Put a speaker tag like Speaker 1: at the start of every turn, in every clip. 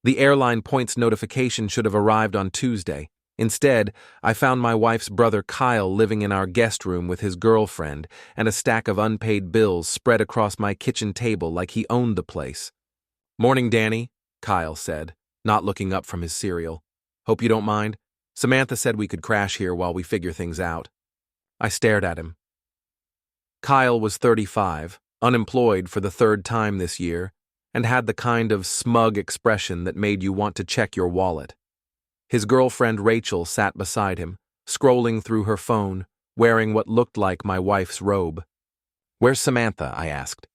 Speaker 1: The airline points notification should have arrived on Tuesday. Instead, I found my wife's brother Kyle living in our guest room with his girlfriend and a stack of unpaid bills spread across my kitchen table like he owned the place. "Morning, Danny," Kyle said, not looking up from his cereal. "Hope you don't mind. Samantha said we could crash here while we figure things out." I stared at him. Kyle was 35, unemployed for the third time this year, and had the kind of smug expression that made you want to check your wallet. His girlfriend Rachel sat beside him, scrolling through her phone, wearing what looked like my wife's robe. "Where's Samantha?" I asked.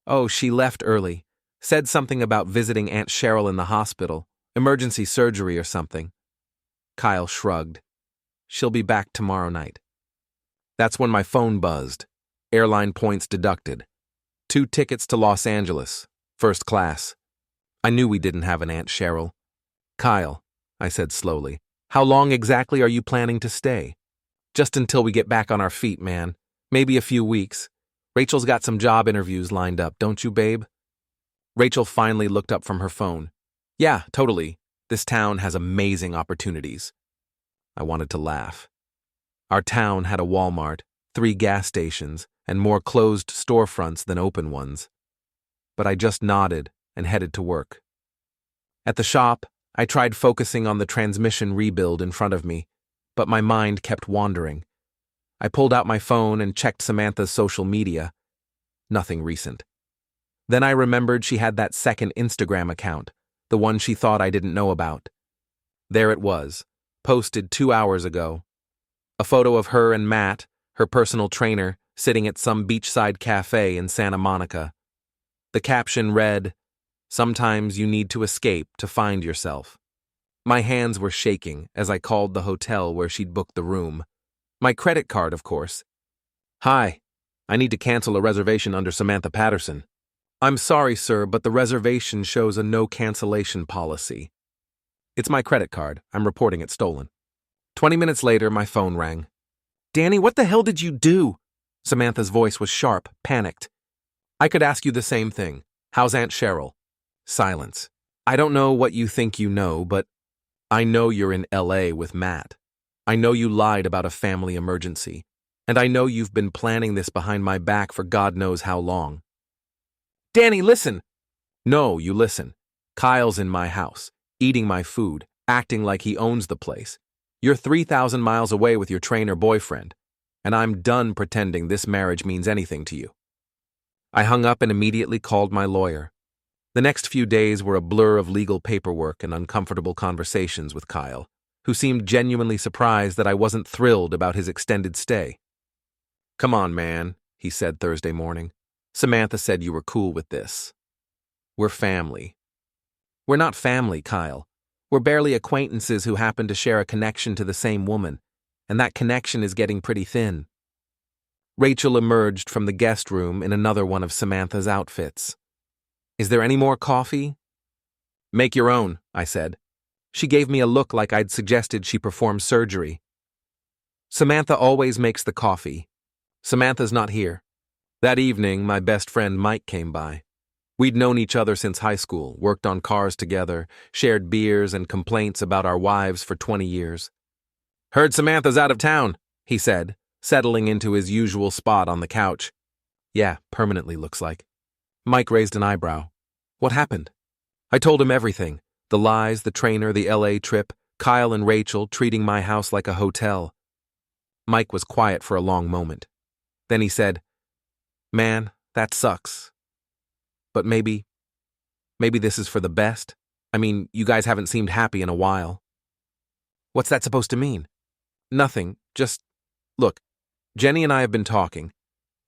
Speaker 1: "Oh, she left early. Said something about visiting Aunt Cheryl in the hospital, emergency surgery or something." Kyle shrugged. "She'll be back tomorrow night." That's when my phone buzzed. Airline points deducted. 2 tickets to Los Angeles, first class. I knew we didn't have an Aunt Cheryl. "Kyle," I said slowly, "how long exactly are you planning to stay?" "Just until we get back on our feet, man. Maybe a few weeks. Rachel's got some job interviews lined up, don't you, babe?" Rachel finally looked up from her phone. "Yeah, totally. This town has amazing opportunities." I wanted to laugh. Our town had a Walmart, 3 gas stations, and more closed storefronts than open ones. But I just nodded and headed to work. At the shop, I tried focusing on the transmission rebuild in front of me, but my mind kept wandering. I pulled out my phone and checked Samantha's social media. Nothing recent. Then I remembered she had that second Instagram account, the one she thought I didn't know about. There it was, posted 2 hours ago. A photo of her and Matt, her personal trainer, sitting at some beachside cafe in Santa Monica. The caption read, "Sometimes you need to escape to find yourself." My hands were shaking as I called the hotel where she'd booked the room. My credit card, of course. "Hi, I need to cancel a reservation under Samantha Patterson." "I'm sorry, sir, but the reservation shows a no cancellation policy." "It's my credit card. I'm reporting it stolen." 20 minutes later, my phone rang. "Danny, what the hell did you do?" Samantha's voice was sharp, panicked. "I could ask you the same thing. How's Aunt Cheryl?" Silence. "I don't know what you think you know, but I know you're in LA with Matt. I know you lied about a family emergency. And I know you've been planning this behind my back for God knows how long." "Danny, listen!" "No, you listen. Kyle's in my house, eating my food, acting like he owns the place. You're 3,000 miles away with your trainer boyfriend, and I'm done pretending this marriage means anything to you." I hung up and immediately called my lawyer. The next few days were a blur of legal paperwork and uncomfortable conversations with Kyle, who seemed genuinely surprised that I wasn't thrilled about his extended stay. "Come on, man," he said Thursday morning. "Samantha said you were cool with this. We're family." "We're not family, Kyle. We're barely acquaintances who happen to share a connection to the same woman, and that connection is getting pretty thin." Rachel emerged from the guest room in another one of Samantha's outfits. "Is there any more coffee?" "Make your own," I said. She gave me a look like I'd suggested she perform surgery. "Samantha always makes the coffee. Samantha's not here." That evening, my best friend Mike came by. We'd known each other since high school, worked on cars together, shared beers and complaints about our wives for 20 years. "Heard Samantha's out of town," he said, settling into his usual spot on the couch. "Yeah, permanently looks like." Mike raised an eyebrow. "What happened?" I told him everything. The lies, the trainer, the LA trip, Kyle and Rachel treating my house like a hotel. Mike was quiet for a long moment. Then he said, "Man, that sucks. But maybe this is for the best. I mean, you guys haven't seemed happy in a while." "What's that supposed to mean?" "Nothing, just, look, Jenny and I have been talking.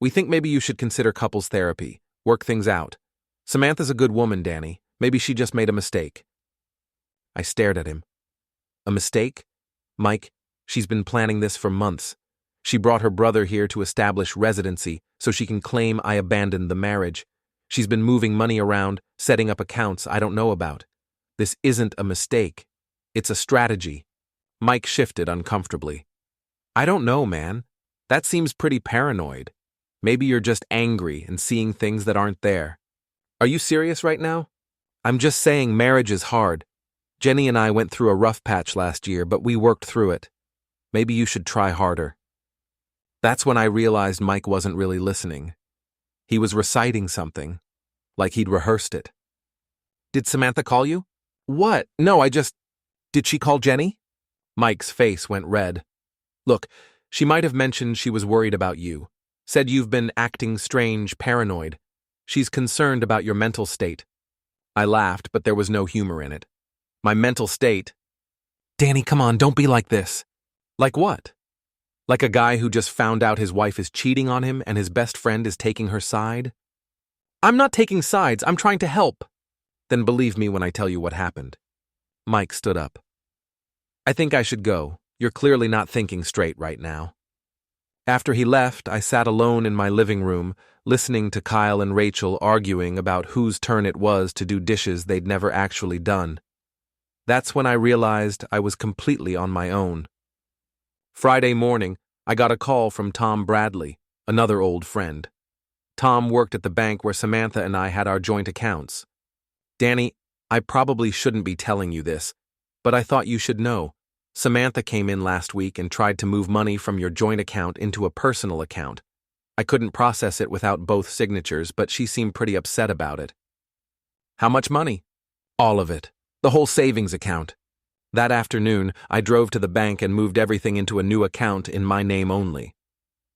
Speaker 1: We think maybe you should consider couples therapy, work things out. Samantha's a good woman, Danny. Maybe she just made a mistake." I stared at him. "A mistake? Mike, she's been planning this for months. She brought her brother here to establish residency so she can claim I abandoned the marriage. She's been moving money around, setting up accounts I don't know about. This isn't a mistake. It's a strategy." Mike shifted uncomfortably. "I don't know, man. That seems pretty paranoid. Maybe you're just angry and seeing things that aren't there." "Are you serious right now?" "I'm just saying marriage is hard. Jenny and I went through a rough patch last year, but we worked through it. Maybe you should try harder." That's when I realized Mike wasn't really listening. He was reciting something, like he'd rehearsed it. "Did Samantha call you?" "What? No, Did she call Jenny?" Mike's face went red. "Look, she might have mentioned she was worried about you. Said you've been acting strange, paranoid. She's concerned about your mental state." I laughed, but there was no humor in it. "My mental state?" "Danny, come on, don't be like this." "Like what? Like a guy who just found out his wife is cheating on him and his best friend is taking her side?" "I'm not taking sides, I'm trying to help." "Then believe me when I tell you what happened." Mike stood up. "I think I should go. You're clearly not thinking straight right now." After he left, I sat alone in my living room, listening to Kyle and Rachel arguing about whose turn it was to do dishes they'd never actually done. That's when I realized I was completely on my own. Friday morning, I got a call from Tom Bradley, another old friend. Tom worked at the bank where Samantha and I had our joint accounts. "Danny, I probably shouldn't be telling you this, but I thought you should know. Samantha came in last week and tried to move money from your joint account into a personal account. I couldn't process it without both signatures, but she seemed pretty upset about it." "How much money?" "All of it. The whole savings account." That afternoon, I drove to the bank and moved everything into a new account in my name only.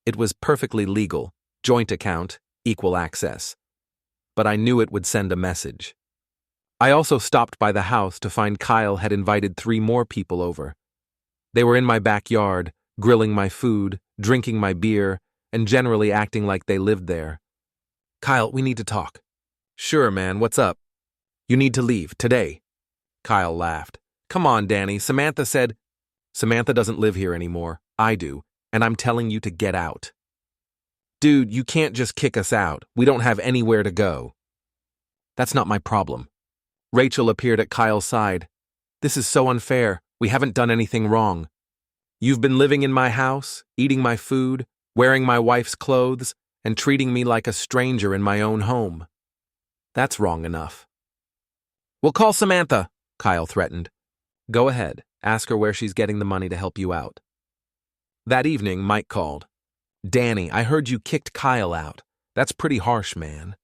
Speaker 1: It was perfectly legal, joint account, equal access. But I knew it would send a message. I also stopped by the house to find Kyle had invited 3 more people over. They were in my backyard, grilling my food, drinking my beer, and generally acting like they lived there. "Kyle, we need to talk." "Sure, man, what's up?" "You need to leave, today." Kyle laughed. "Come on, Danny, Samantha said—" "Samantha doesn't live here anymore. I do, and I'm telling you to get out." "Dude, you can't just kick us out. We don't have anywhere to go." "That's not my problem." Rachel appeared at Kyle's side. "This is so unfair. We haven't done anything wrong. You've been living in my house, eating my food, wearing my wife's clothes, and treating me like a stranger in my own home. That's wrong enough." "We'll call Samantha," Kyle threatened. "Go ahead. Ask her where she's getting the money to help you out." That evening, Mike called. "Danny, I heard you kicked Kyle out. That's pretty harsh, man."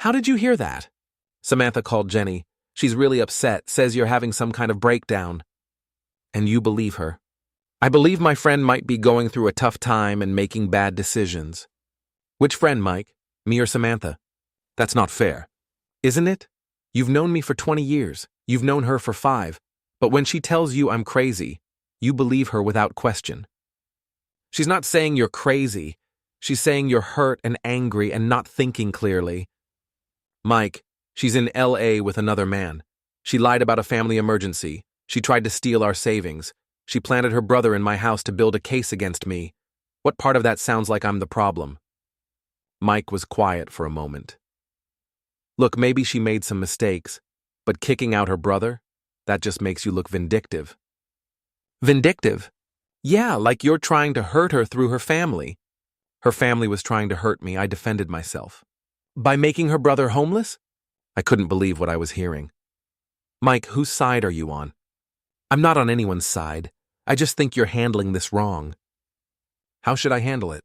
Speaker 1: "How did you hear that?" "Samantha called Jenny. She's really upset, says you're having some kind of breakdown." "And you believe her?" "I believe my friend might be going through a tough time and making bad decisions." "Which friend, Mike? Me or Samantha?" "That's not fair." "Isn't it? You've known me for 20 years. You've known her for 5. But when she tells you I'm crazy, you believe her without question." "She's not saying you're crazy. She's saying you're hurt and angry and not thinking clearly." "Mike, she's in LA with another man. She lied about a family emergency. She tried to steal our savings. She planted her brother in my house to build a case against me. What part of that sounds like I'm the problem?" Mike was quiet for a moment. "Look, maybe she made some mistakes, but kicking out her brother? That just makes you look vindictive." "Vindictive?" "Yeah, like you're trying to hurt her through her family." "Her family was trying to hurt me. I defended myself." "By making her brother homeless?" I couldn't believe what I was hearing. "Mike, whose side are you on?" "I'm not on anyone's side. I just think you're handling this wrong." "How should I handle it?"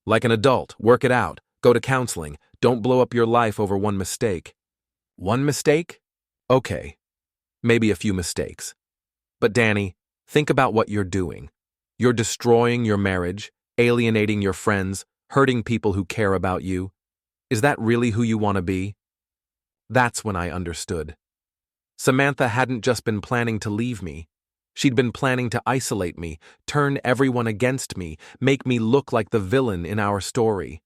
Speaker 1: "Like an adult, work it out. Go to counseling. Don't blow up your life over one mistake." "One mistake? Okay. Maybe a few mistakes. But Danny, think about what you're doing. You're destroying your marriage, alienating your friends, hurting people who care about you. Is that really who you want to be?" That's when I understood. Samantha hadn't just been planning to leave me. She'd been planning to isolate me, turn everyone against me, make me look like the villain in our story.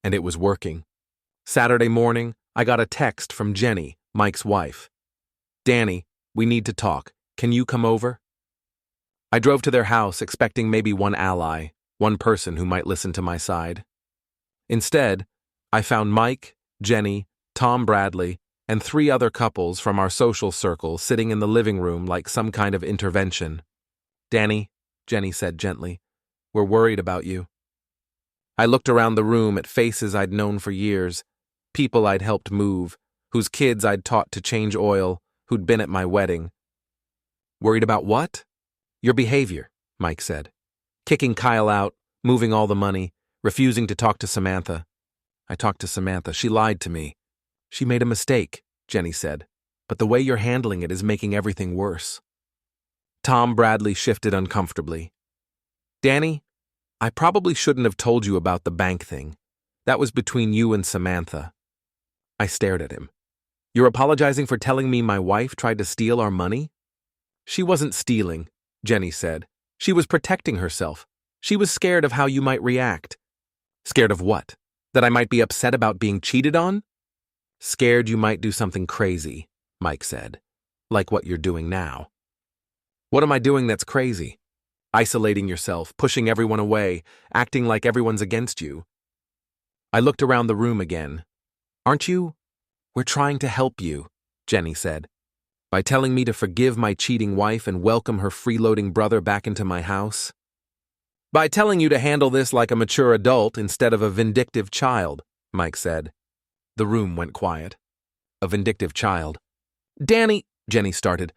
Speaker 1: And it was working. Saturday morning, I got a text from Jenny, Mike's wife. "Danny, we need to talk. Can you come over?" I drove to their house expecting maybe one ally, one person who might listen to my side. Instead, I found Mike, Jenny, Tom Bradley, and 3 other couples from our social circle sitting in the living room like some kind of intervention. "Danny," Jenny said gently, "we're worried about you." I looked around the room at faces I'd known for years, people I'd helped move, whose kids I'd taught to change oil, who'd been at my wedding. Worried about what? Your behavior, Mike said. Kicking Kyle out, moving all the money, refusing to talk to Samantha. I talked to Samantha. She lied to me. She made a mistake, Jenny said, but the way you're handling it is making everything worse. Tom Bradley shifted uncomfortably. Danny, I probably shouldn't have told you about the bank thing. That was between you and Samantha. I stared at him. You're apologizing for telling me my wife tried to steal our money? She wasn't stealing, Jenny said. She was protecting herself. She was scared of how you might react. Scared of what? That I might be upset about being cheated on? Scared you might do something crazy, Mike said. Like what you're doing now. What am I doing that's crazy? Isolating yourself, pushing everyone away, acting like everyone's against you. I looked around the room again. Aren't you? We're trying to help you, Jenny said. By telling me to forgive my cheating wife and welcome her freeloading brother back into my house. By telling you to handle this like a mature adult instead of a vindictive child, Mike said. The room went quiet. A vindictive child. Danny, Jenny started.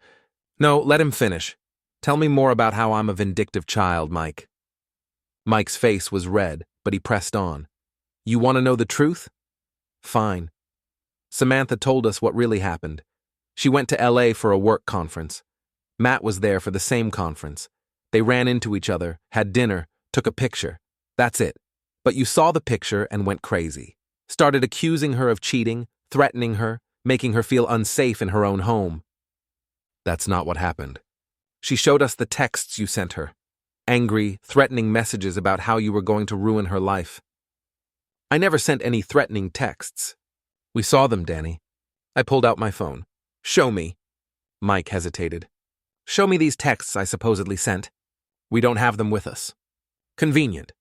Speaker 1: No, let him finish. Tell me more about how I'm a vindictive child, Mike. Mike's face was red, but he pressed on. You want to know the truth? Fine. Samantha told us what really happened. She went to LA for a work conference. Matt was there for the same conference. They ran into each other, had dinner, took a picture. That's it. But you saw the picture and went crazy. Started accusing her of cheating, threatening her, making her feel unsafe in her own home. That's not what happened. She showed us the texts you sent her. Angry, threatening messages about how you were going to ruin her life. I never sent any threatening texts. We saw them, Danny. I pulled out my phone. Show me. Mike hesitated. Show me these texts I supposedly sent. We don't have them with us. Convenient.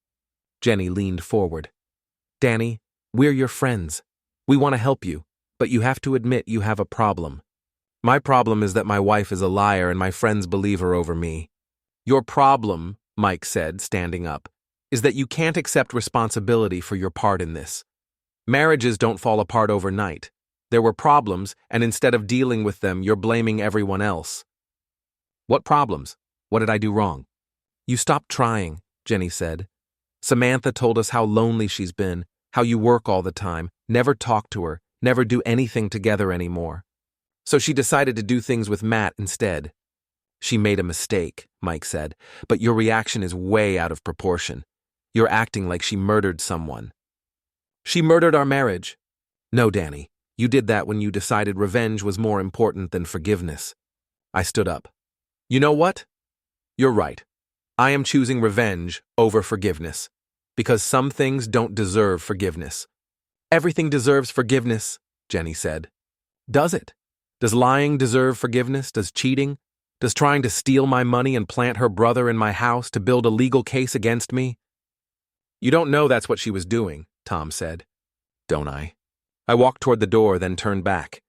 Speaker 1: Jenny leaned forward. Danny, we're your friends. We want to help you, but you have to admit you have a problem. My problem is that my wife is a liar and my friends believe her over me. Your problem, Mike said, standing up, is that you can't accept responsibility for your part in this. Marriages don't fall apart overnight. There were problems, and instead of dealing with them, you're blaming everyone else. What problems? What did I do wrong? You stopped trying, Jenny said. Samantha told us how lonely she's been, how you work all the time, never talk to her, never do anything together anymore. So she decided to do things with Matt instead. She made a mistake, Mike said, but your reaction is way out of proportion. You're acting like she murdered someone. She murdered our marriage. No, Danny. You did that when you decided revenge was more important than forgiveness. I stood up. You know what? You're right. I am choosing revenge over forgiveness. Because some things don't deserve forgiveness. Everything deserves forgiveness, Jenny said. Does it? Does lying deserve forgiveness? Does cheating? Does trying to steal my money and plant her brother in my house to build a legal case against me? You don't know that's what she was doing, Tom said. Don't I? I walked toward the door, then turned back.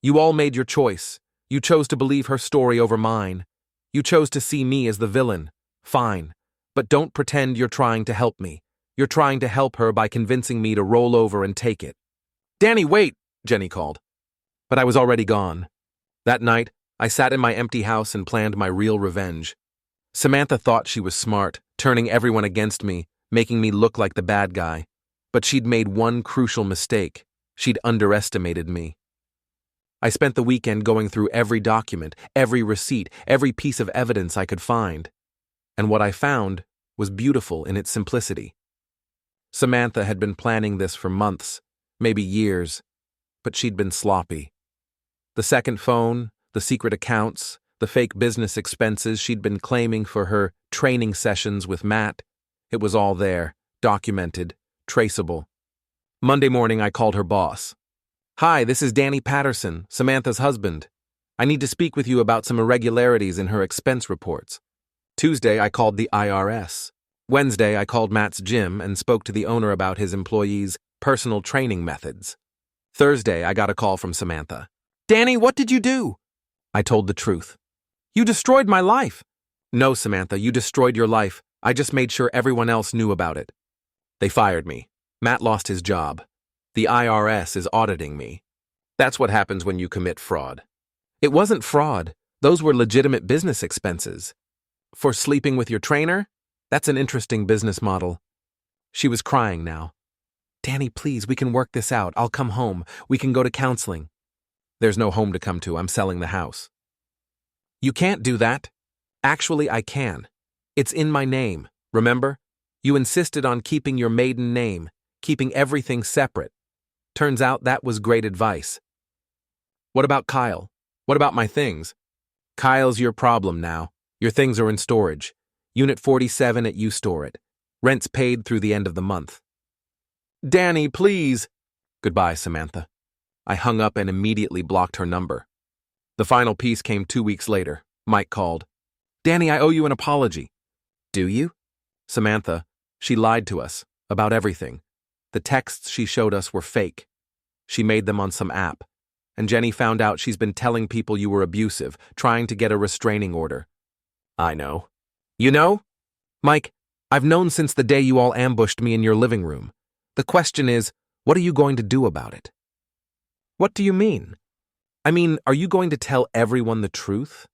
Speaker 1: You all made your choice. You chose to believe her story over mine. You chose to see me as the villain. Fine. But don't pretend you're trying to help me. You're trying to help her by convincing me to roll over and take it. Danny, wait, Jenny called. But I was already gone. That night, I sat in my empty house and planned my real revenge. Samantha thought she was smart, turning everyone against me, making me look like the bad guy. But she'd made one crucial mistake. She'd underestimated me. I spent the weekend going through every document, every receipt, every piece of evidence I could find. And what I found was beautiful in its simplicity. Samantha had been planning this for months, maybe years, but she'd been sloppy. The second phone, the secret accounts, the fake business expenses she'd been claiming for her training sessions with Matt, it was all there, documented, traceable. Monday morning, I called her boss. Hi, this is Danny Patterson, Samantha's husband. I need to speak with you about some irregularities in her expense reports. Tuesday, I called the IRS. Wednesday, I called Matt's gym and spoke to the owner about his employees' personal training methods. Thursday, I got a call from Samantha. Danny, what did you do? I told the truth. You destroyed my life. No, Samantha, you destroyed your life. I just made sure everyone else knew about it. They fired me. Matt lost his job. The IRS is auditing me. That's what happens when you commit fraud. It wasn't fraud. Those were legitimate business expenses. For sleeping with your trainer? That's an interesting business model. She was crying now. Danny, please, we can work this out. I'll come home. We can go to counseling. There's no home to come to. I'm selling the house. You can't do that. Actually, I can. It's in my name, remember? You insisted on keeping your maiden name, keeping everything separate. Turns out that was great advice. What about Kyle? What about my things? Kyle's your problem now. Your things are in storage. Unit 47 at you store it. Rent's paid through the end of the month. Danny, please. Goodbye, Samantha. I hung up and immediately blocked her number. The final piece came 2 weeks later. Mike called. Danny, I owe you an apology. Do you? Samantha, she lied to us about everything. The texts she showed us were fake. She made them on some app. And Jenny found out she's been telling people you were abusive, trying to get a restraining order. I know. You know? Mike, I've known since the day you all ambushed me in your living room. The question is, what are you going to do about it? What do you mean? I mean, are you going to tell everyone the truth?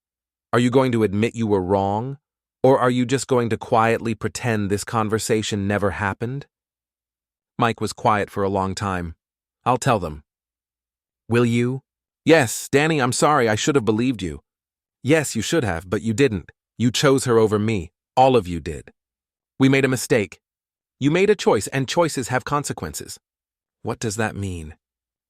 Speaker 1: Are you going to admit you were wrong? Or are you just going to quietly pretend this conversation never happened? Mike was quiet for a long time. I'll tell them. Will you? Yes, Danny, I'm sorry, I should have believed you. Yes, you should have, but you didn't. You chose her over me. All of you did. We made a mistake. You made a choice, and choices have consequences. What does that mean?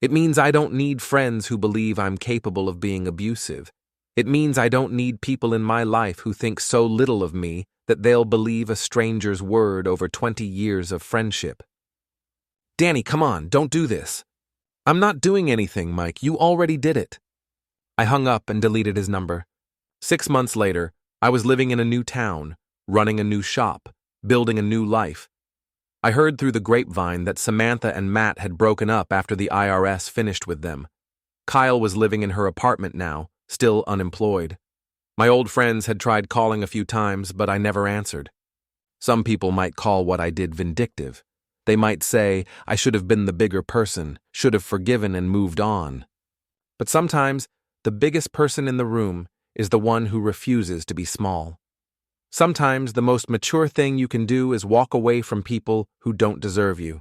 Speaker 1: It means I don't need friends who believe I'm capable of being abusive. It means I don't need people in my life who think so little of me that they'll believe a stranger's word over 20 years of friendship. Danny, come on, don't do this. I'm not doing anything, Mike. You already did it. I hung up and deleted his number. 6 months later, I was living in a new town, running a new shop, building a new life. I heard through the grapevine that Samantha and Matt had broken up after the IRS finished with them. Kyle was living in her apartment now, still unemployed. My old friends had tried calling a few times, but I never answered. Some people might call what I did vindictive. They might say I should have been the bigger person, should have forgiven and moved on. But sometimes, the biggest person in the room is the one who refuses to be small. Sometimes the most mature thing you can do is walk away from people who don't deserve you.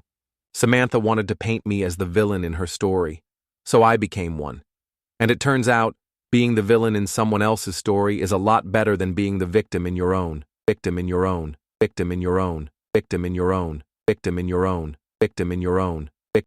Speaker 1: Samantha wanted to paint me as the villain in her story, so I became one. And it turns out, being the villain in someone else's story is a lot better than being the victim in your own. Victim in your own. Victim in your own. Victim in your own. Victim in your own. Victim in your own.